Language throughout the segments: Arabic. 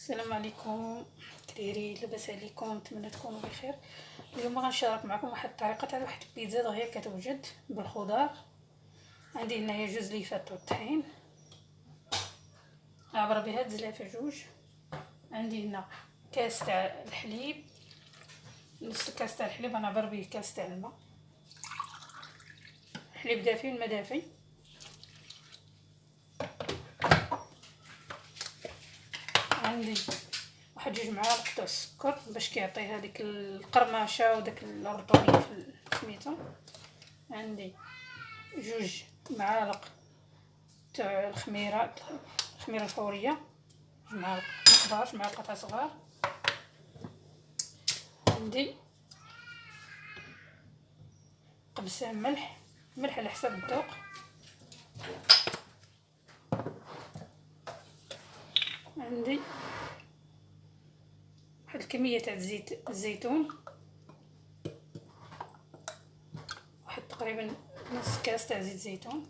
السلام عليكم. كدايرين؟ لاباس عليكم؟ نتمنى تكونوا بخير. اليوم غنشارك معكم واحد الطريقه تاع واحد البيتزا دغيا كتوجد بالخضار. عندي هنايا جوج ليفات والطحين، عبر بها الزلافه جوج. عندي هنا كاس تاع الحليب، نص كاس تاع الحليب غنعبر به كاس تاع الماء، حليب دافي والماء دافي. عندي واحد جوج معالق تاع السكر باش كيعطي هذيك القرمشه وداك الرطوبيه في سميتو. عندي جوج معالق تاع الخميره الفوريه، جوج معالق كبار، جوج معالق صغار. عندي قبسه ملح على حسب الذوق. عندي واحد الكميه تاع الزيتون، واحد تقريبا نص كاس تاع زيت زيتون.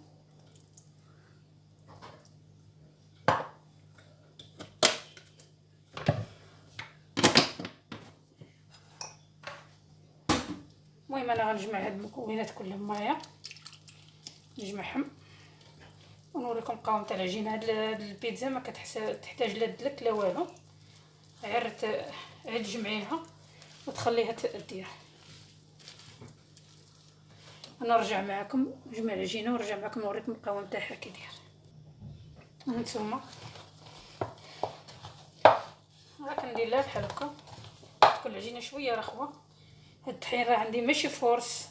المهم انا غنجمع هاد المكونات كلهم معايا، نجمعهم ونوريكم القوام تاع العجينه. هاد البيتزا ما تحتاج لا دلك لا والو، غير تجمعيها وتخليها تدير. انا نرجع معكم نجمع العجينه ونرجع معكم نوريكم القوام تاعها كي داير. هانتوما راه كندير لها بحال هكا، تكون العجينه شويه رخوه. هاد الطحين راه عندي ماشي فورس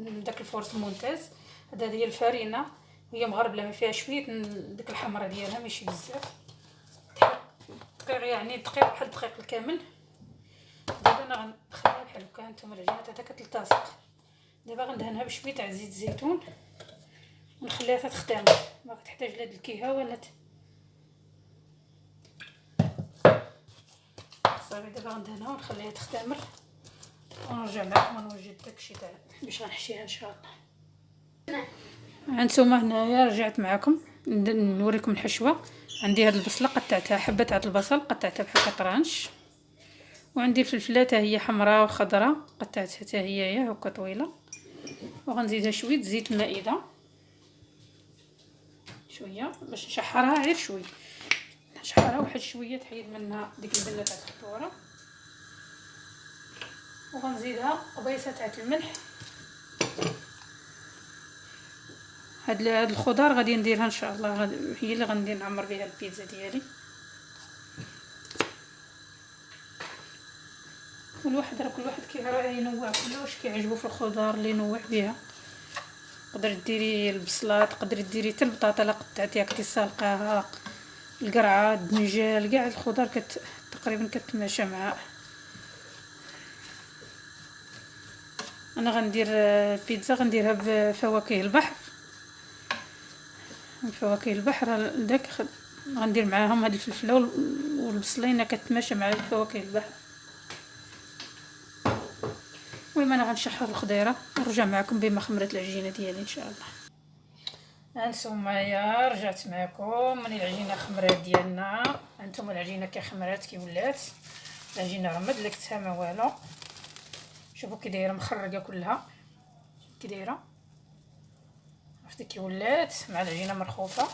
داك الفورس الممتاز، هذا هي الفرينه وهي مغربله ما فيها شويه ديك الحمرة ديالها ماشي بزاف، دقيق يعني دقيق بحال الدقيق الكامل. دابا انا غنخليها بحال هكا. هانتوما العجينه تاعها كتلتصق. دابا غندهنها بشويه تاع زيت الزيتون ونخليها تختمر، ما كتحتاج لا دلكيها ولا صافي. دابا غندهنها ونخليها تختمر ونرجع معكم ونوجد داكشي تاع باش غنحشيها ان شاء الله. هانتوما هنايا رجعت معكم نوريكم الحشوه. عندي هاد البصله قطعتها، حبه هاد البصل قطعتها بحال هكا طرانش، وعندي الفلفله حتى هي حمراء وخضراء قطعتها حتى هي هكا طويله، وغنزيدها شويه زيت مائده شويه باش نشحرها، غير شويه نشحرها واحد شويه تحيد منها ديك البنه تاع الخطوره. وغنزيدها قبيصه تاع الملح. هاد الخضار غادي نديرها ان شاء الله، هي اللي غندير نعمر بها البيتزا ديالي. كل واحد راه ينوع كلش كيعجبو في الخضار اللي ينوع بها. تقدر ديري البصله، تقدري ديري حتى البطاطا لا قطعتيها كنتي سالقاها، القرعه، الدنجال، كاع الخضار تقريبا كتماشى معها. انا غندير البيتزا غنديرها بفواكه البحر. فواكه البحر داك غندير معاهم هاد الفلفله والبصلينه كتماشى مع فواكه البحر. المهم انا غنشحر الخضيره ونرجع معكم بما خمرت العجينه ديالي ان شاء الله. هانتوما يا رجعت معكم من العجينه خمرات ديالنا. هانتوما العجينه كي خمرات كي ولات العجينه راه ما دلكتها ما والو. شوفوا كي دايره مخرجه كلها كي دايره، عرفتي كي ولات مع العجينه مرخوفه.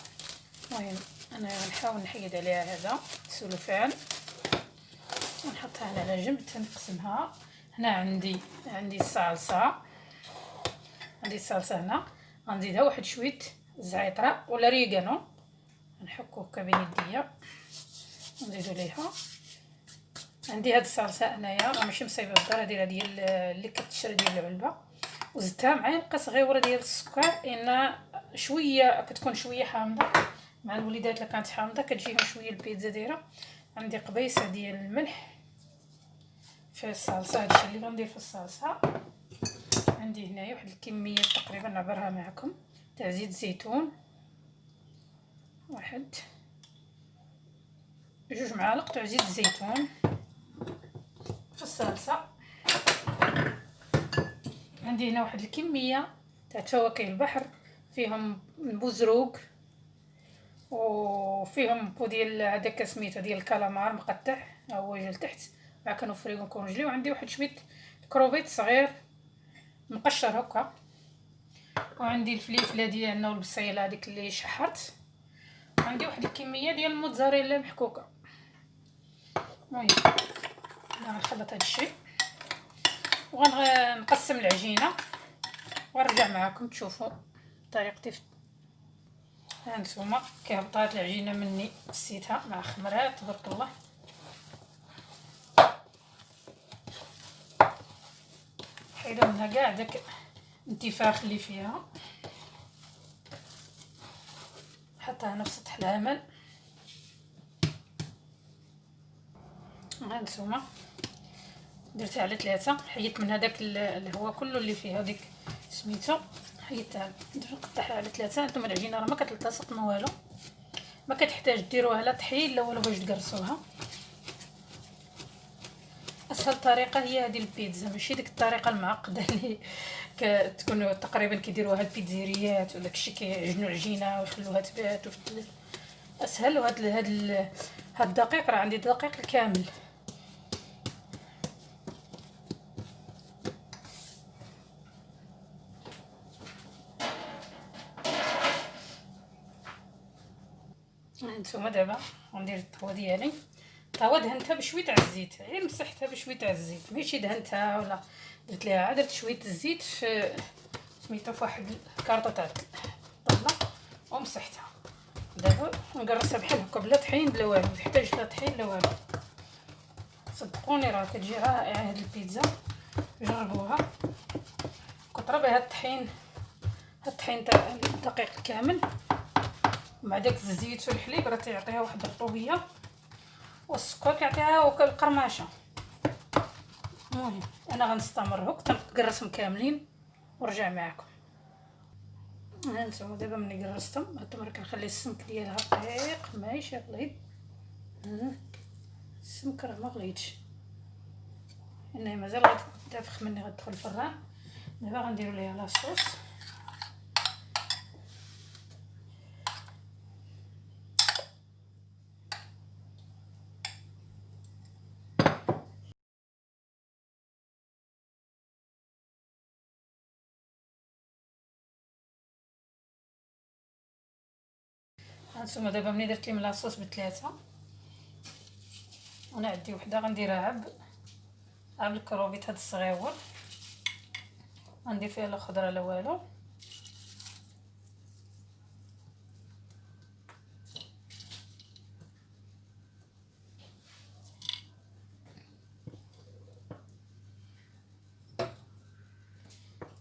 المهم انا غنحاول نحيد عليها هذا السلوفان ونحطها هنا على جنب تنقسمها. هنا عندي الصلصه، هنا غنزيدها واحد شويه الزعتره ولا ريغانو، نحكو هكا بين يديا ونزيدو ليها. عندي هاد الصلصه انايا راه ماشي مصايبه بالدار، هادي ديال اللي كتشري ديال العلبه، وزدتها معلقه صغيره ديال السكر، ان شويه كتكون شويه حامضه مع الوليدات. اللي كانت حامضه كتجيهم شويه البيتزا دايره. عندي قبيصه ديال الملح في الصلصه، هادشي اللي غندير في الصلصه. عندي هنايا واحد الكميه تقريبا نعبرها معكم تاع زيت الزيتون، واحد جوج معالق تاع زيت الزيتون في الصلصه. عندي هنا واحد الكميه تاع فواكه البحر، فيهم البزروق وفيهم بو ديال هذاك سميتو ديال الكالامار مقطع ها هو جا لتحت، مع كنفريو كونجلي. وعندي واحد شويه كروبيت صغير مقشر هكا، وعندي الفليفله ديالنا والبصيله هذيك اللي شحرت، وعندي واحد الكميه ديال الموتزاريلا محكوكه. المهم انا غنخلط هذا الشيء وغنقسم العجينه ونرجع معكم تشوفوا طريقتي. ها نتوما كيهبطات العجينه مني، نسيتها مع خمرات تبارك الله. حيدوا منها كاع داك الانتفاخ اللي فيها، حطها هنا في سطح العمل. ها نتوما درتها على 3، حيدت من هذاك اللي هو كله اللي فيها ديك سميتو، حيدتها قطعها على 3. نتوما العجينه راه ما كتلتصق ما والو، ما كتحتاج ديروها لا طحين لا والو باش تقرصوها. اسهل طريقه هي هذه البيتزا، ماشي ديك الطريقه المعقده اللي كتكون تقريبا كيديروها البيتزيريات وداك الشيء كيعجنوا العجينه ويخلوها تبات في الثلاجه. اسهل. وهاد الدقيق راه عندي دقيق كامل. هانتوما دابا غندير الطاوه ديالي. الطاوه دهنتها بشويه تاع الزيت، غير مسحتها بشويه تاع الزيت، ماشي دهنتها ولا درت ليها، درت شويه الزيت في سميتو في واحد الكارطه تاع الطبله ومسحتها. دابا نقرصها بحال هكا بلا طحين بلا والو، ما تحتاج لا طحين لا والو. صدقوني راه كتجي رائعه هاد البيتزا، جربوها. كطرى بها الطحين، الطحين تاع الدقيق الكامل مع داك الزيت والحليب راه تيعطيها واحد الرطوبيه، والسكر كيعطيها القرمشه. المهم انا غنستمر هك تنقرصهم كاملين ورجع معكم. ها نتوما دابا ملي قرصتهم هانتوما راه كنخلي السمك ديالها رقيق ماشي غليظ. السمك راه ما غليظش، انه مازال غتنتفخ مني، غتدخل الفران. دابا غنديروا ليها لاصوص. هانتوما دابا ملي درت لهم لاصوص ب3، انا عندي وحده غنديرها عب الكروبيت هاد الصغيور، غندير فيها لا خضره لا والو.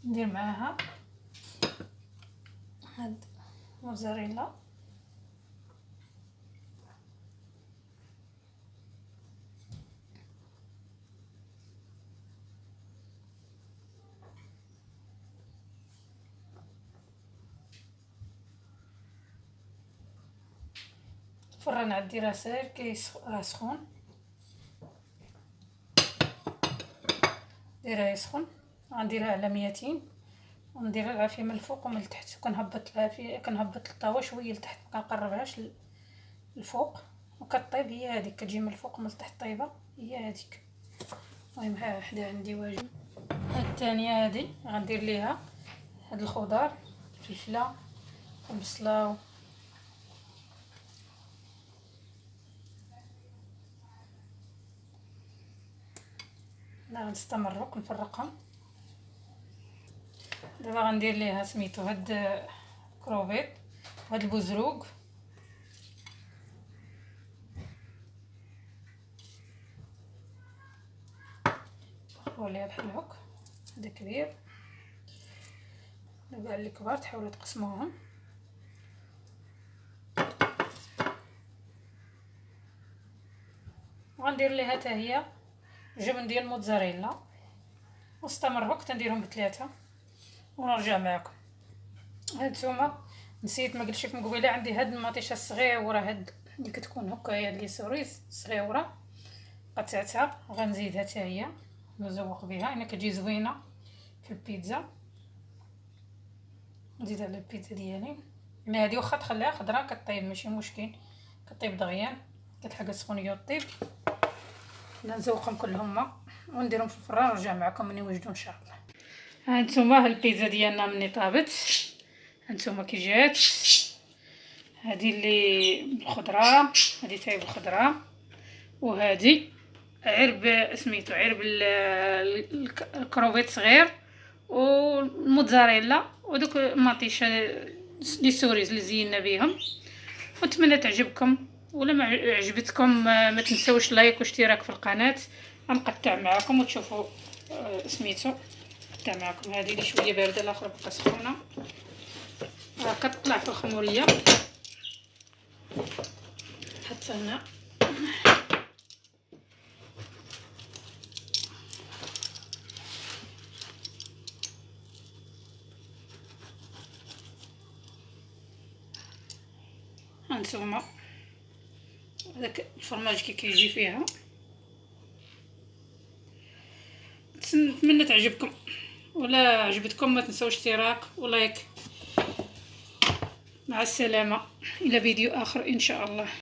ندير معاها هاد موزاريلا، الفران عندي راه ساير راه سخون، دايره يسخن. غنديرها على 200 وندير لها فيه من الفوق ومن التحت، كنهبط لها فيه، كنهبط الطاوه شويه لتحت، ما كنقربهاش الفوق، وكطيب هي هذيك، كتجي من الفوق ومن التحت طيبه هي هذيك. المهم ها وحده عندي واجد. هاد الثانيه هذه غندير ليها هاد الخضار، الفلفله والبصله لا غنستمر كنفرقهم. دابا غندير ليها سميتو هاد كروفيت وهاد البزروق، وليها بحال هكا. هذا كبير، كاع الكبار تحاولوا تقسموهم. وغندير ليها حتى هي جبن ديال الموتزاريلا، واستمر هك تنديرهم ب3 ونرجع معكم. هانتوما نسيت ما قلتش لكم قبيله، عندي هاد المطيشه الصغيره هاد اللي كتكون هكا هي اللي سوريس صغيره، قطعتها غنزيدها حتى هي نزوق بها، انا كتجي زوينه في البيتزا. نزيدها على البيتزا ديالي. يعني هذه واخا تخليها خضراء كطيب ماشي مشكل، كطيب دغيا كتلحق السخونيه وطيب. انا نزوقهم كلهم ونديرهم في الفران ونرجع معكم ملي يوجدوا ان شاء الله. ها نتوما البيتزا ديالنا مني طابت، هانتوما كي جات. هذه اللي بالخضره، هذه تاي بالخضره، وهذه عرب سميتو عرب الكروفيت صغير والموتزاريلا ودوك المطيشه لي سوريز اللي زينا بهم. ونتمنى تعجبكم، ولا ما عجبتكم ما تنسوش لايك واشتراك في القناه. غنقطع معكم وتشوفوا سميتو قطع معكم. هذه اللي شويه بارده الاخر بقى سخونه، كتطلع في الخموريه حتى هنا. هانتوما هذاك الفرماج كي كيجي فيها. نتمنى تعجبكم، ولا عجبتكم ما تنسوش اشتراك ولايك. مع السلامه، الى فيديو اخر ان شاء الله.